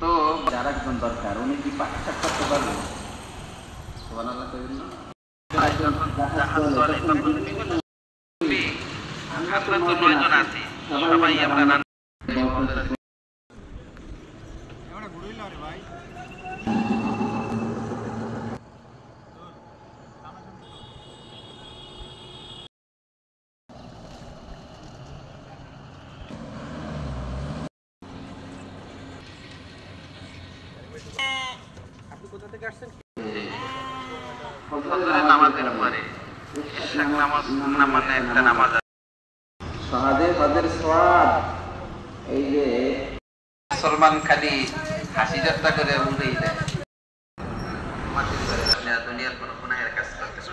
তো যারা একজন দরকার উনি কি পাঠটা করতে পারবেন? সুবহানাল্লাহ কইবেন না? আমরা তো 9 জন আছি, সবাই আমরা নামাজের পরে একটা নামাজ শাহাদের হজের সওয়াব। এই যে মুসলমান খালি হাসি যাত্রা করে উড়েই দেয়, দুনিয়ার কোনো গুনাহের কাজ করতেছে।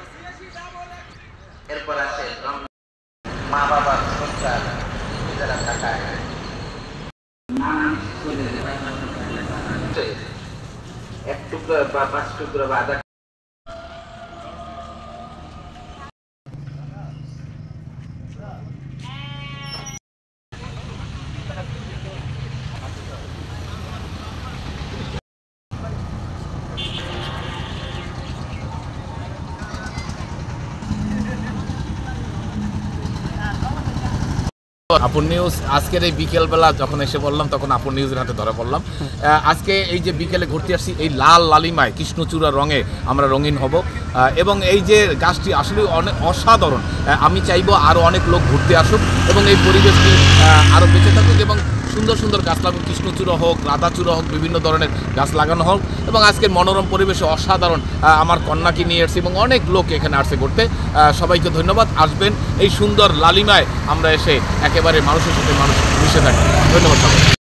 এরপর আছে মা বাবার সন্তান যারা টাকায় এক টুকরো বা 5 টুকরো বা আধা আপন নিউজ আজকের এই বিকেলবেলা যখন এসে বললাম তখন আপন নিউজের হাতে ধরা পড়লাম। আজকে এই যে বিকেলে ঘুরতে আসছি এই লাল লালিমায় কৃষ্ণচূড়া রঙে আমরা রঙিন হব এবং এই যে গাছটি আসলে অনেক অসাধারণ। আমি চাইবো আরও অনেক লোক ঘুরতে আসুক এবং এই পরিবেশটি আরও বেঁচে থাকুক এবং সুন্দর সুন্দর গাছ লাগুক, কৃষ্ণচূড়া হোক, রাধাচূড়া হোক, বিভিন্ন ধরনের গাছ লাগানো হোক। এবং আজকের মনোরম পরিবেশে অসাধারণ আমার কন্যাকে নিয়ে এসেছি এবং অনেক লোক এখানে আসছে ঘুরতে। সবাইকে ধন্যবাদ। আসবেন এই সুন্দর লালিমায় আমরা এসে একেবারে মানুষের সাথে মানুষ মিশে থাকি। ধন্যবাদ সবাই।